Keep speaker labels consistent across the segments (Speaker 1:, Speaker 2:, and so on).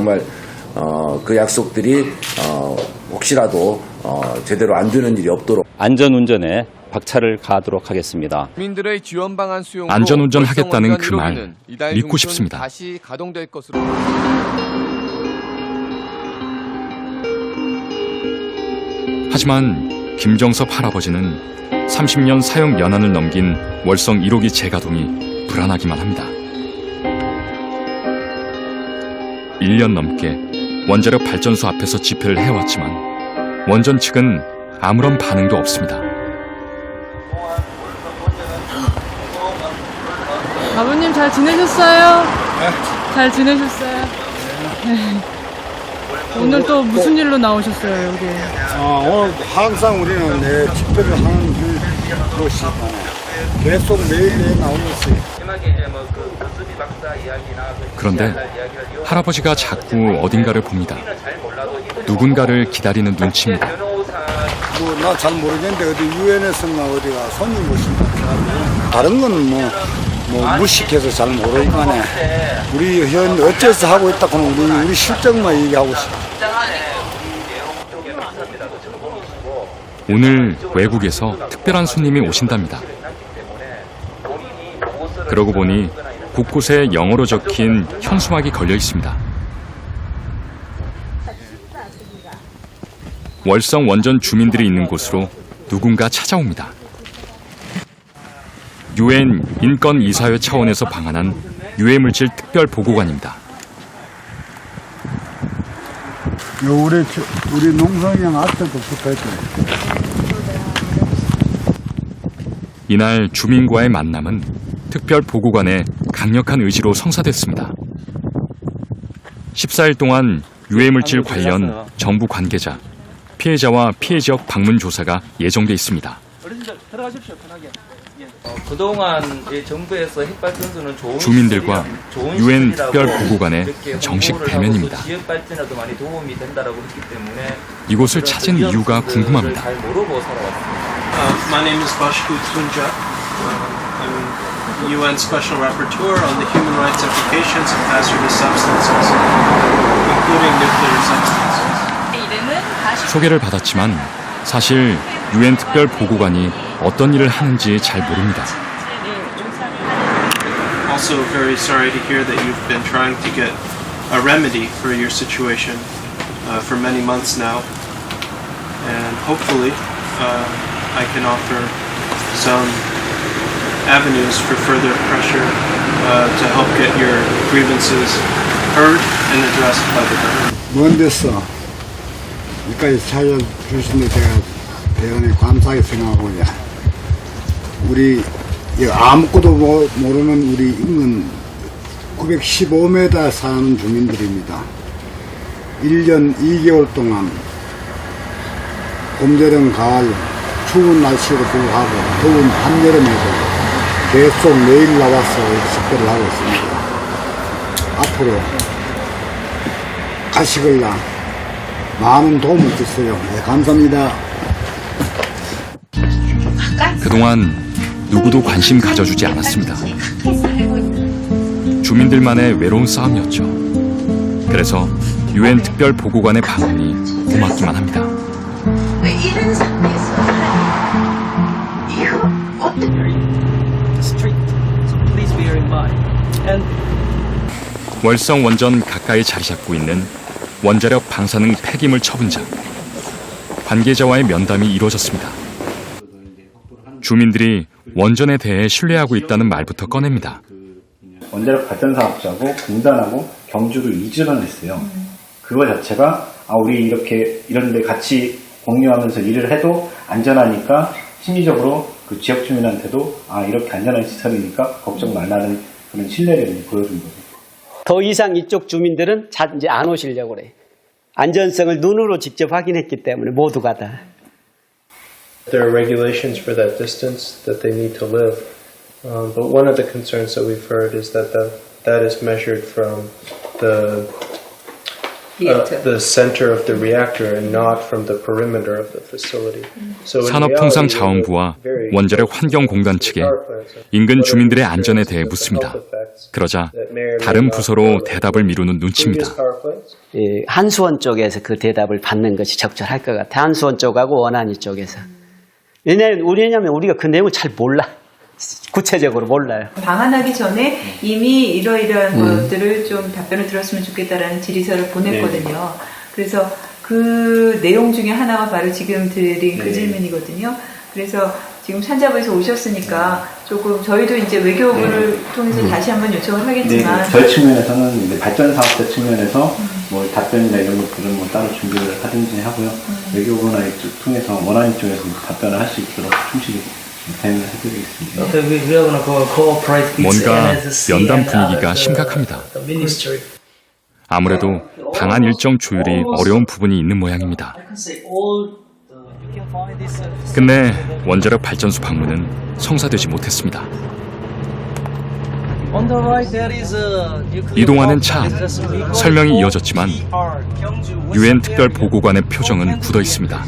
Speaker 1: 정말 그 약속들이 혹시라도 제대로 안 되는 일이 없도록
Speaker 2: 안전운전에 박차를 가하도록 하겠습니다.
Speaker 3: 국민들의 지원 방안 수용으로
Speaker 4: 안전운전 하겠다는 그 말
Speaker 3: 이루기는 이달
Speaker 4: 믿고
Speaker 3: 중순
Speaker 4: 싶습니다.
Speaker 3: 다시 가동될 것으로.
Speaker 4: 하지만 김정섭 할아버지는 30년 사용 연한을 넘긴 월성 1호기 재가동이 불안하기만 합니다. 1년 넘게 원자력 발전소 앞에서 집회를 해왔지만 원전 측은 아무런 반응도 없습니다.
Speaker 5: 아버님 잘 지내셨어요? 잘 지내셨어요? 오늘 또 무슨 일로 나오셨어요, 여기?
Speaker 6: 오늘 항상 우리는 집회를 하는 것이 계속 매일매일 나오면서.
Speaker 4: 그런데 할아버지가 자꾸 어딘가를 봅니다. 누군가를 기다리는 눈치입니다.
Speaker 6: 나 잘 모르겠는데 어디 유엔에서나 어디가 손님 오신다. 다른 거는 무식해서 잘 모르니까네. 우리 현 어째서 하고 있다고는 우리 실정만 얘기하고 싶어.
Speaker 4: 오늘 외국에서 특별한 손님이 오신답니다. 그러고 보니 곳곳에 영어로 적힌 현수막이 걸려 있습니다. 월성 원전 주민들이 있는 곳으로 누군가 찾아옵니다. 유엔 인권이사회 차원에서 방한한 유해물질 특별보고관입니다.
Speaker 6: 우리 농성형 앞에도 붙어있어요.
Speaker 4: 이날 주민과의 만남은 특별보고관의 강력한 의지로 성사됐습니다. 14일 동안 유해물질 관련 정부 관계자, 피해자와 피해 지역 방문 조사가 예정돼 있습니다.
Speaker 7: 그동안 정부에서 핵발전소는 좋은
Speaker 4: 주민들과
Speaker 7: 좋은
Speaker 4: 유엔
Speaker 7: 시설이라고
Speaker 4: 특별보고관의
Speaker 7: 이렇게
Speaker 4: 정식
Speaker 7: 홍보를
Speaker 4: 대면입니다.
Speaker 7: 하고 또 지역 발전에도 많이 도움이 된다라고 했기 때문에
Speaker 4: 이곳을 찾은 이유가 궁금합니다.
Speaker 7: 잘 모르고 살아왔습니다.
Speaker 8: My name is Bashku Tunja. I'm UN Special Rapporteur on the human rights implications of hazardous substances, including nuclear substances.
Speaker 4: 소개를 받았지만 사실 유엔 특별보고관이 어떤 일을 하는지 잘 모릅니다.
Speaker 8: Also very sorry to hear that you've been trying to get a remedy for your situation for many months now. And hopefully I can offer some avenues for further pressure to help get your grievances heard and addressed by the government.
Speaker 6: 먼 데서 여기까지 찾아주신 데 제가 대단히 감사하게 생각하고요. 우리 아무것도 모르는 우리 인근 915m 사는 주민들입니다. 1년 2개월 동안 봄, 여름, 가을 추운 날씨에도 불구하고 더운 한여름에도 계속 매일 나와서 집회를 하고 있습니다. 앞으로 가시걸라 많은 도움을 주세요. 네, 감사합니다.
Speaker 4: 그동안 누구도 관심 가져주지 않았습니다. 주민들만의 외로운 싸움이었죠. 그래서 유엔 특별보고관의 방언이 고맙기만 합니다.
Speaker 9: 왜 이런 상태에서 이거
Speaker 4: 월성 원전 가까이 자리 잡고 있는 원자력 방사능 폐기물 처분장. 관계자와의 면담이 이루어졌습니다. 주민들이 원전에 대해 신뢰하고 있다는 말부터 꺼냅니다.
Speaker 10: 원자력 발전사업자고 공단하고 경주로 이주를 했어요. 그거 자체가 우리 이렇게 이런 데 같이 공유하면서 일을 해도 안전하니까 심리적으로 그 지역 주민한테도 이렇게 안전한 시설이니까 걱정 말라는 그런 신뢰를 보여준 거죠.
Speaker 11: 더 이상 이쪽 주민들은 이제 안 오시려고 그래. 안전성을 눈으로 직접 확인했기 때문에 모두가 다.
Speaker 8: There are regulations for that distance that they need to live. But one of the concerns that we've heard is that that is measured from the center of the reactor and not from the perimeter of the facility.
Speaker 4: 산업통상자원부와 원자력 환경공단 측에 인근 주민들의 안전에 대해 묻습니다. 그러자 다른 부서로 대답을 미루는 눈치입니다.
Speaker 11: 한수원 쪽에서 그 대답을 받는 것이 적절할 것 같아요. 한수원 쪽하고 원안위 쪽에서. 왜냐면 우리가 그 내용을 잘 몰라. 구체적으로 몰라요.
Speaker 9: 방한하기 전에 이미 이러이러한 것들을 좀 답변을 들었으면 좋겠다라는 질의서를 보냈거든요. 그래서 그 내용 중에 하나가 바로 지금 드린 그 질문이거든요. 그래서 지금 산자부에서 오셨으니까 조금 저희도 이제 외교부를 통해서 다시 한번 요청을 하겠지만
Speaker 10: 저희 측면에서는 이제 발전 사업자 측면에서 뭐 답변이나 이런 것들은 뭐 따로 준비를 하든지 하고요. 외교부나 이쪽 통해서 원하는 쪽에서 답변을 할 수 있도록 충실히 대응을 해드리겠습니다.
Speaker 4: 뭔가 연단 분위기가 심각합니다. 아무래도 방한 일정 조율이 어려운 부분이 있는 모양입니다. 끝내 원자력 발전소 방문은 성사되지 못했습니다. 이동하는 차 안 설명이 이어졌지만 유엔 특별 보고관의 표정은 굳어 있습니다.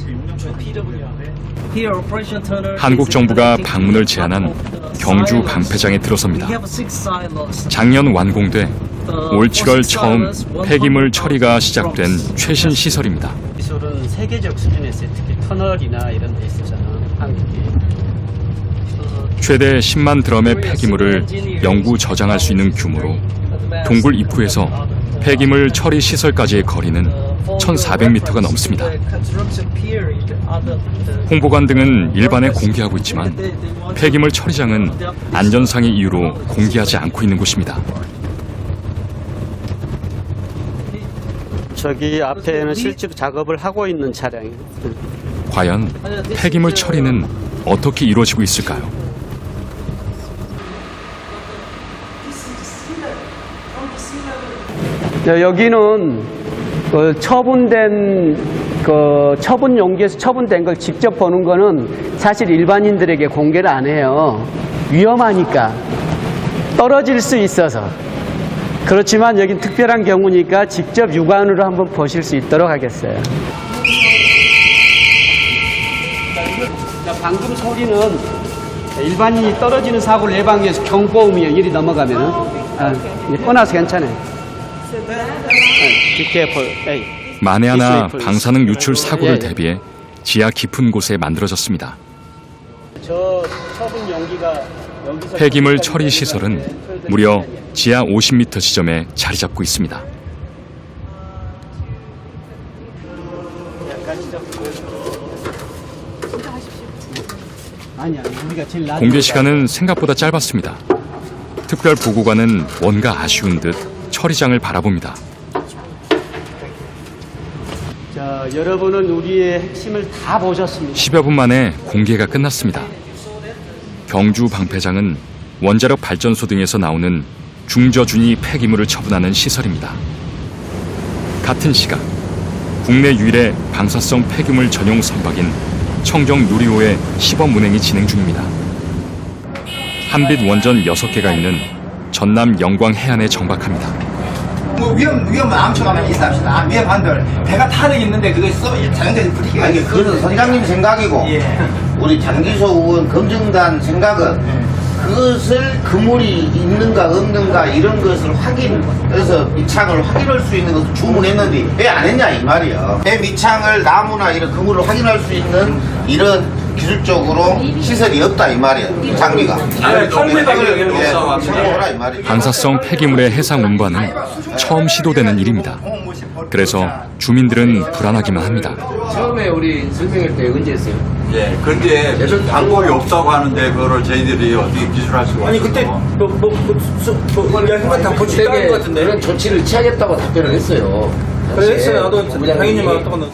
Speaker 4: 한국 정부가 방문을 제안한 경주 방패장에 들어섭니다. 작년 완공돼 올 7월 처음 폐기물 처리가 시작된 최신 시설입니다.
Speaker 11: 기술은 세계적 수준에서 특히 터널이나 이런 데 있었잖아. 한국이.
Speaker 4: 최대 10만 드럼의 폐기물을 영구 저장할 수 있는 규모로 동굴 입구에서 폐기물 처리 시설까지의 거리는 1,400m가 넘습니다. 홍보관 등은 일반에 공개하고 있지만 폐기물 처리장은 안전상의 이유로 공개하지 않고 있는 곳입니다.
Speaker 11: 저기 앞에는 실제로 작업을 하고 있는 차량이에요.
Speaker 4: 과연 폐기물 처리는 어떻게 이루어지고 있을까요?
Speaker 11: 여기는 처분된 처분 용기에서 처분된 걸 직접 보는 거는 사실 일반인들에게 공개를 안 해요. 위험하니까 떨어질 수 있어서. 그렇지만 여긴 특별한 경우니까 직접 육안으로 한번 보실 수 있도록 하겠어요. 방금 소리는 일반인이 떨어지는 사고를 예방하기 위해서 경보음이에요. 일이 넘어가면은. 꺼놔서 괜찮아요.
Speaker 4: 만에 하나 방사능 유출 사고를 대비해 지하 깊은 곳에 만들어졌습니다. 폐기물 처리 시설은 무려 지하 50m 지점에 자리 잡고 있습니다. 공개 시간은 생각보다 짧았습니다. 특별 보고관은 뭔가 아쉬운 듯 처리장을 바라봅니다.
Speaker 11: 자, 여러분은 우리의 핵심을 다 보셨습니다.
Speaker 4: 10여 분 만에 공개가 끝났습니다. 경주 방패장은 원자력 발전소 등에서 나오는 중저준위 폐기물을 처분하는 시설입니다. 같은 시각 국내 유일의 방사성 폐기물 전용 선박인 청정 누리호의 시범 운행이 진행 중입니다. 한빛 원전 6개가 있는 전남 영광 해안에 정박합니다.
Speaker 12: 뭐 위험은 암초가만 있습시다. 위험한들 배가 타는 게 있는데 그게 자연적인 부딪히기가.
Speaker 13: 아니 그건 선장님 생각이고 우리 장기소 의원 검증단 생각은 그것을 그물이 있는가 없는가 이런 것을 그래서 밑창을 확인할 수 있는 것을 주문했는데 왜 안 했냐 이 말이야. 배 밑창을 나무나 이런 그물을 확인할 수 있는 이런 기술적으로 시설이 없다 이 말이야. 장비가.
Speaker 4: 방사성 폐기물의 해상 운반은 처음 시도되는 일입니다. 그래서 주민들은 불안하기만 합니다.
Speaker 14: 처음에 우리 설명할 때 언제 했어요?
Speaker 15: 예, 그런데 방법이 없다고 하는데 그거를 저희들이 어떻게 기술할 수가
Speaker 14: 아니 그때 다 고치다는 것 같은데 그런 조치를 취하겠다고 답변을 했어요.
Speaker 12: 그랬어요. 나도 장인님하고 똑같은.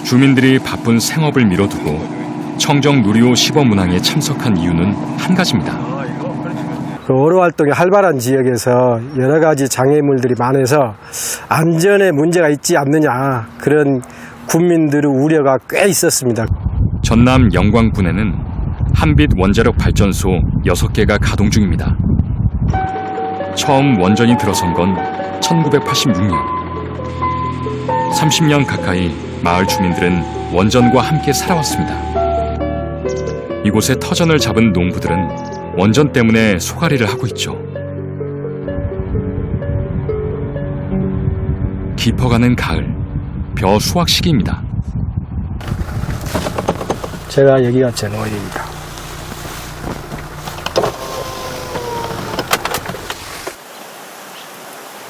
Speaker 4: 주민들이 바쁜 생업을 미뤄두고 청정 누리호 시범 운항에 참석한 이유는 한 가지입니다.
Speaker 16: 어로 활동이 활발한 지역에서 여러 가지 장애물들이 많아서 안전에 문제가 있지 않느냐 그런 국민들의 우려가 꽤 있었습니다.
Speaker 4: 전남 영광군에는 한빛 원자력 발전소 6개가 가동 중입니다. 처음 원전이 들어선 건 1986년. 30년 가까이 마을 주민들은 원전과 함께 살아왔습니다. 이곳에 터전을 잡은 농부들은 원전 때문에 소가리를 하고 있죠. 깊어가는 가을, 벼 수확 시기입니다.
Speaker 16: 제가 여기가 제 노예입니다.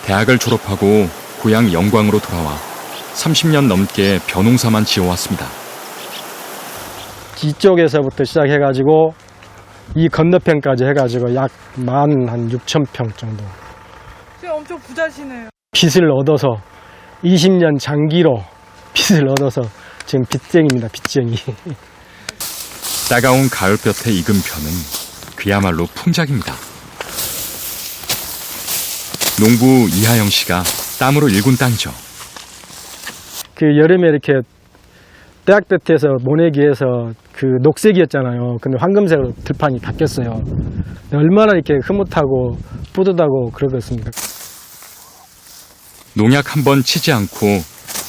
Speaker 4: 대학을 졸업하고 고향 영광으로 돌아와 30년 넘게 벼농사만 지어왔습니다.
Speaker 16: 이쪽에서부터 시작해가지고 이 건너편까지 해가지고 약 16,000평 정도.
Speaker 5: 지금 엄청 부자시네요.
Speaker 16: 빚을 얻어서 20년 장기로 빚을 얻어서 지금 빚쟁입니다. 빚쟁이.
Speaker 4: 따가운 가을볕에 익은 벼는 그야말로 풍작입니다. 농부 이하영 씨가 땀으로 일군 땅이죠.
Speaker 16: 그 여름에 이렇게 대학볕에서 모내기에서 그 녹색이었잖아요. 근데 황금색으로 들판이 바뀌었어요. 얼마나 이렇게 흐뭇하고 뿌듯하고 그러겠습니까?
Speaker 4: 농약 한 번 치지 않고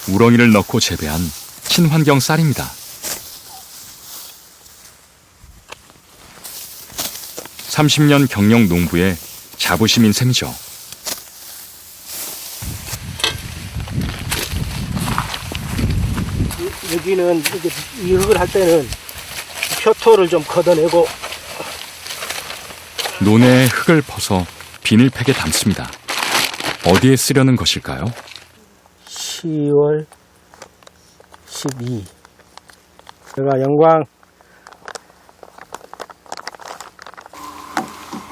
Speaker 4: 우렁이를 넣고 재배한 친환경 쌀입니다. (30년) 경력 농부의 자부심인 셈이죠.
Speaker 16: 여기는 이렇게 이 흙을 할 때는 표토를 좀 걷어내고
Speaker 4: 논의 흙을 퍼서 비닐팩에 담습니다. 어디에 쓰려는 것일까요?
Speaker 16: 10월 12. 제가 영광.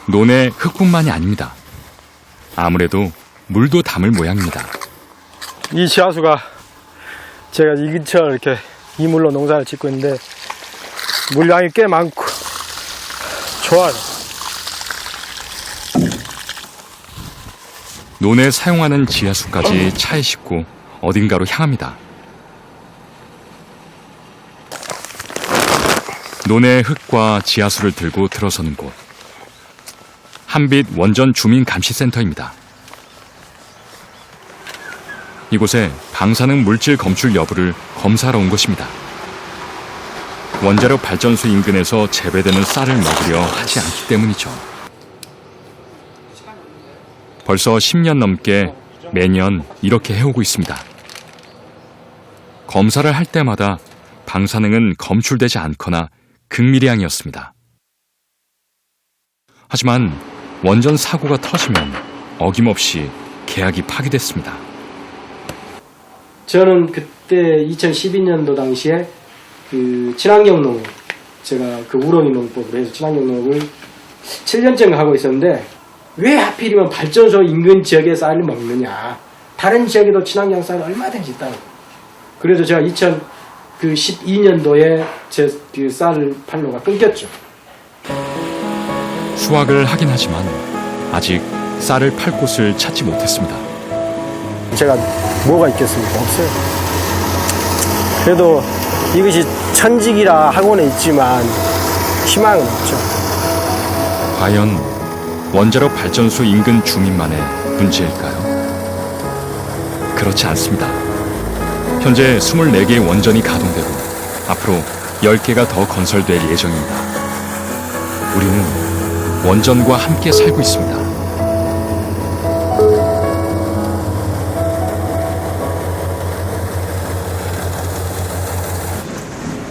Speaker 4: 논의 흙뿐만이 아닙니다. 아무래도 물도 담을 모양입니다.
Speaker 16: 이 지하수가 제가 이 근처 이렇게 이물로 농사를 짓고 있는데 물량이 꽤 많고 좋아요.
Speaker 4: 논에 사용하는 지하수까지 차에 싣고 어딘가로 향합니다. 논의 흙과 지하수를 들고 들어서는 곳. 한빛 원전 주민감시센터입니다. 이곳에 방사능 물질 검출 여부를 검사하러 온 것입니다. 원자력 발전소 인근에서 재배되는 쌀을 먹으려 하지 않기 때문이죠. 벌써 10년 넘게 매년 이렇게 해오고 있습니다. 검사를 할 때마다 방사능은 검출되지 않거나 극미량이었습니다. 하지만 원전 사고가 터지면 어김없이 계약이 파기됐습니다.
Speaker 16: 저는 그때 2012년도 당시에 그 친환경 농업, 제가 그 우렁이 농법으로 해서 친환경 농업을 7년째 하고 있었는데 왜 하필이면 발전소 인근 지역의 쌀을 먹느냐. 다른 지역에도 친환경 쌀이 얼마든지 있다고. 그래서 제가 2012년도에 제 그 쌀 판로가 끊겼죠.
Speaker 4: 수확을 하긴 하지만 아직 쌀을 팔 곳을 찾지 못했습니다.
Speaker 16: 제가 뭐가 있겠습니까? 없어요. 그래도 이것이 천직이라 하고는 있지만 희망은 없죠.
Speaker 4: 과연 원자력 발전소 인근 주민만의 문제일까요? 그렇지 않습니다. 현재 24개의 원전이 가동되고 앞으로 10개가 더 건설될 예정입니다. 우리는 원전과 함께 살고 있습니다.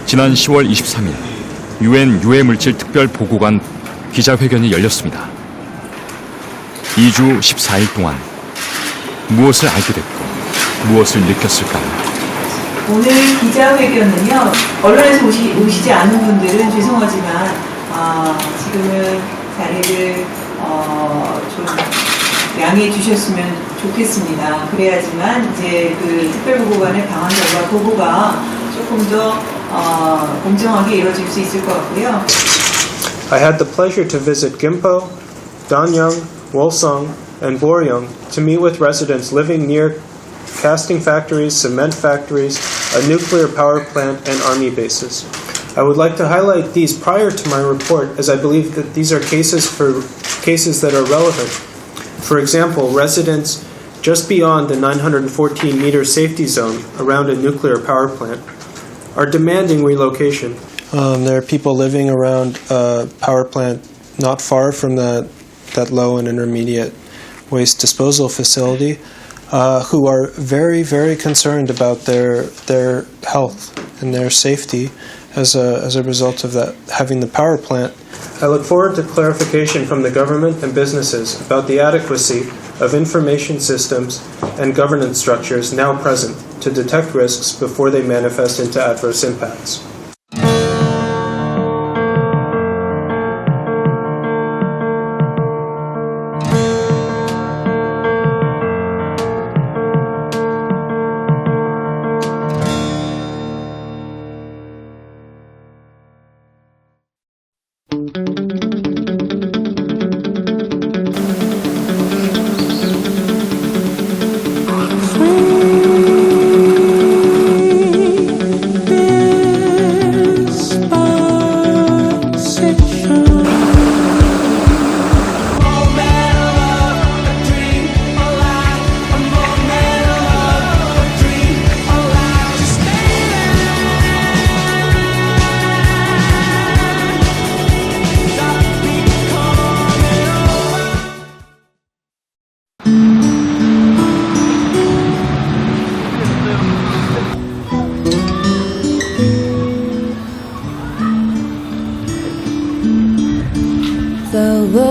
Speaker 4: 지난 10월 23일 UN 유해물질 특별보고관 기자회견이 열렸습니다. 2주 14일 동안 무엇을 알게 됐고 무엇을 느꼈을까요?
Speaker 9: 오늘 기자회견은요, 언론에서 오시지 않은 분들은 죄송하지만 지금은 자리를 좀 양해해 주셨으면 좋겠습니다. 그래야지만 이제 그 특별보고관의 방한 결과 보고가 조금 더 공정하게 이루어질 수 있을 것 같고요.
Speaker 8: I had the pleasure to visit Gimpo, Danyang, Wolsong, and Boryong to meet with residents living near casting factories, cement factories, a nuclear power plant, and army bases. I would like to highlight these prior to my report as I believe that these are cases that are relevant. For example, residents just beyond the 914-meter safety zone around a nuclear power plant are demanding relocation.
Speaker 17: There are people living around a power plant not far from that low and intermediate waste disposal facility. who are very, very concerned about their health and their safety as a result of that, having the power plant. I look forward to clarification from the government and businesses about the adequacy of information systems and governance structures now present to detect risks before they manifest into adverse impacts.